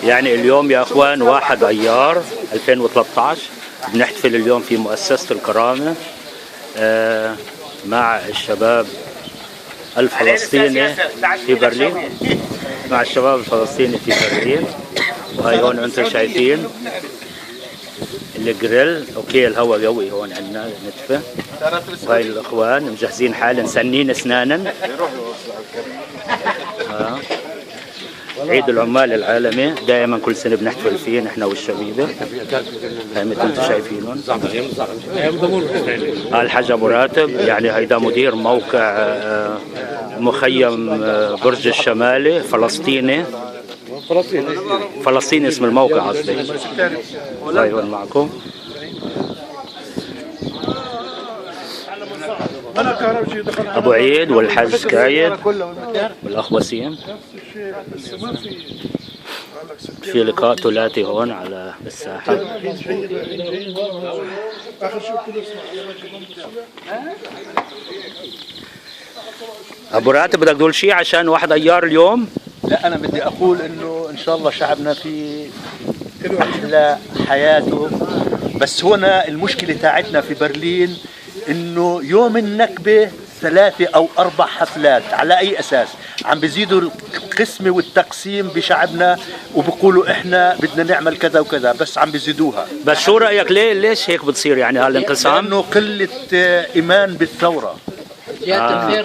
يعني اليوم يا اخوان 1 ايار 2013 بنحتفل اليوم في مؤسسة الكرامة مع الشباب الفلسطيني في برلين، مع الشباب الفلسطيني في برلين. وهي هون انتم شايفين الجريل. اوكي الهواء قوي هون عندنا نتفه. وهي الاخوان مجهزين حالهم سنين اسنانا. عيد العمال العالمي دائما كل سنه بنحتفل فيه نحن والشبيبه. هاي مثل انتم شايفينهم. الحاج ابو راتب يعني هيدا مدير موقع مخيم برج الشمالي فلسطيني اسم الموقع قصدي. هاي هون معكم ابو عيد والحاج قايد والاخ وسيم. في لقاء ثلاثي هون على الساحه. ابو راتب بدك تقول شيء عشان 1 ايار اليوم؟ لا انا بدي اقول انه ان شاء الله شعبنا في احلى حياته، بس هنا المشكله تاعتنا في برلين انه يوم النكبه 3 أو 4 حفلات. على اي اساس؟ عم بيزيدوا القسمه والتقسيم بشعبنا وبيقولوا احنا بدنا نعمل كذا وكذا، بس عم بيزيدوها. بس شو رايك ليش هيك بتصير يعني هالانقسام؟ لانه قله ايمان بالثوره.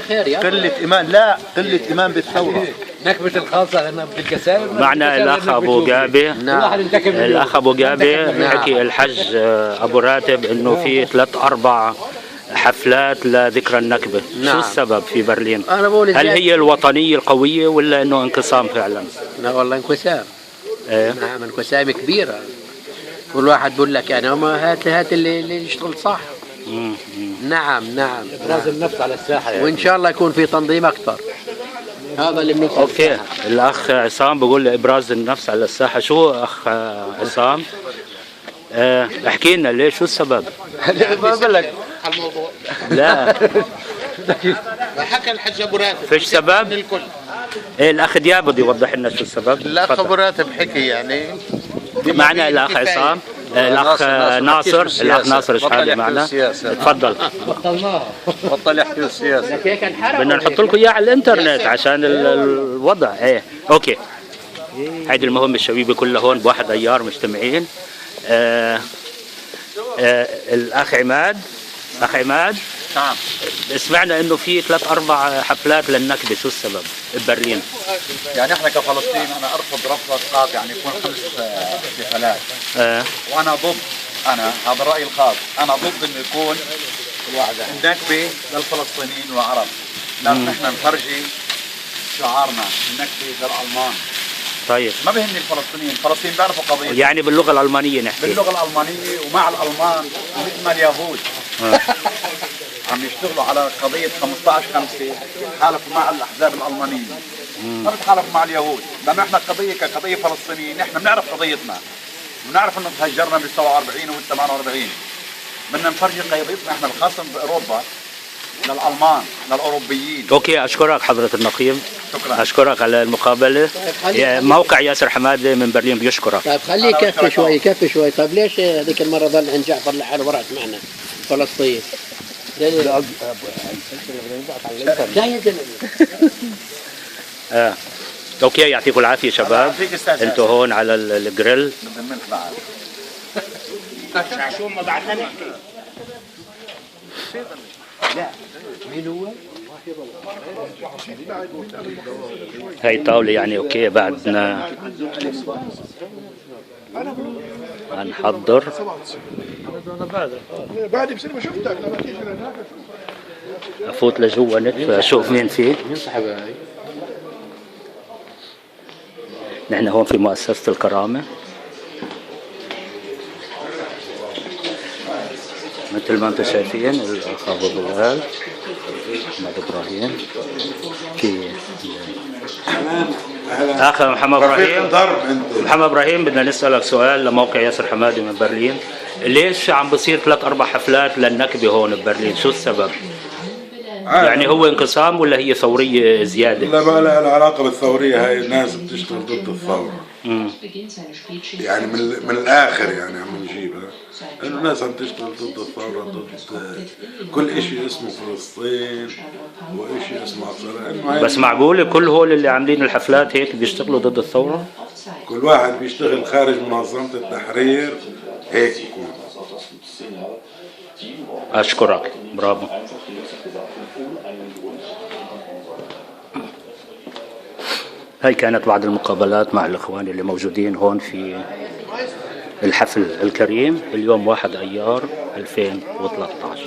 خير يا قله ايمان، لا قله ايمان بالثوره. نكبة الخاصة بالكسائر. معنا الأخ أبو جابي. الأخ أبو جابي حكي الحج أبو راتب إنه في 3-4 حفلات لذكرى النكبة. شو السبب في برلين؟ هل هي الوطنية القوية ولا إنه انقسام فعلا؟ لا والله انقسام. نعم انقسام كبيرة. كل واحد بقول لك أنا ما هات اللي يشتغل صح. نعم ابراز النفس على الساحة يعني. وإن شاء الله يكون في تنظيم أكثر. هذا اللي بنوصل. اوكي الاخ عصام بقول ابراز النفس على الساحه. شو اخ عصام؟ احكي لنا ليش، شو السبب؟ ما بقول لك الموضوع. لا حكى الحاج ابو راتب فيش سبب؟ الكل. ايه الاخ دياب بده يوضح لنا شو السبب. الاخ ابو راتب حكي يعني. معنا الاخ عصام، الاخ ناصر، الاخ ناصر شحاده معنا. تفضل. بطل يحكي السياسه. بدنا نحط لكم اياه على الانترنت عشان الوضع. ايه اوكي. هيدي المهمه الشبيبه كلها هون ب1 ايار مجتمعين. الاخ عماد. اخ عماد. نعم. سمعنا انه في 3-4 حفلات للنكبه، شو السبب ببرلين؟ يعني احنا كفلسطين انا ارفض رفض قاطع يعني يكون 5 احتفالات. وانا ضد، انا هذا الراي الخاص، انا ضد انه يكون النكبه للفلسطينيين والعرب. لازم احنا نخرجي شعارنا النكبه للالمان. طيب ما بهمني الفلسطينيين بيعرفوا قضيه يعني باللغه الالمانيه نحكي. باللغه الالمانيه ومع الالمان مثل ما اليهود عم يشتغلوا على قضيه 15/5 حالفوا مع الاحزاب الالمانيه. ما بتحالفوا مع اليهود، لانه احنا قضيه كقضيه فلسطينيه نحن بنعرف قضيتنا، بنعرف انه تهجرنا بال 47 وال 48. بدنا نفرجي قضيتنا احنا الخاصه باوروبا للالمان للاوروبيين. اوكي اشكرك حضره النقيب. شكرا. اشكرك على المقابله. موقع ياسر حماده من برلين بيشكرك. طيب خليه يكفي شوي. طيب ليش هذيك المره ظل عند جعفر لحاله ورقت معنا فلسطين؟ لا يا زلمه. اوكي يعطيكم العافيه شباب. انتوا هون على الجريل. شو ما بعدنا لا مين هو؟ هاي الطاولة يعني اوكي بعدنا هنحضر. بعد بصير ما شفتك لما تيجي لهناك. افوت لجوا نتفه اشوف مين فيه. مين صاحبها هاي؟ نحن هون في مؤسسة الكرامة مثل ما انتم شايفين. الاخ ابو بلال محمد ابراهيم في اخ محمد ابراهيم. محمد ابراهيم بدنا نسالك سؤال لموقع ياسر حماده من برلين. ليش عم بصير 3-4 حفلات للنكبه هون ببرلين؟ شو السبب؟ يعني هو انقسام ولا هي ثوريه زياده؟ لا ما لها علاقه بالثوريه، هاي الناس بتشتغل ضد الثوره. يعني من الاخر يعني عم نجيبها انه الناس عم تشتغل ضد الثوره، ضد كل اشي اسمه فلسطين واشي اسمه عصر. بس معقولة كل هول اللي عاملين الحفلات هيك بيشتغلوا ضد الثورة؟ كل واحد بيشتغل خارج منظمة التحرير هيك يكون. أشكرك، برافو. هاي كانت بعض المقابلات مع الإخوان اللي موجودين هون في الحفل الكريم اليوم 1 أيار 2013.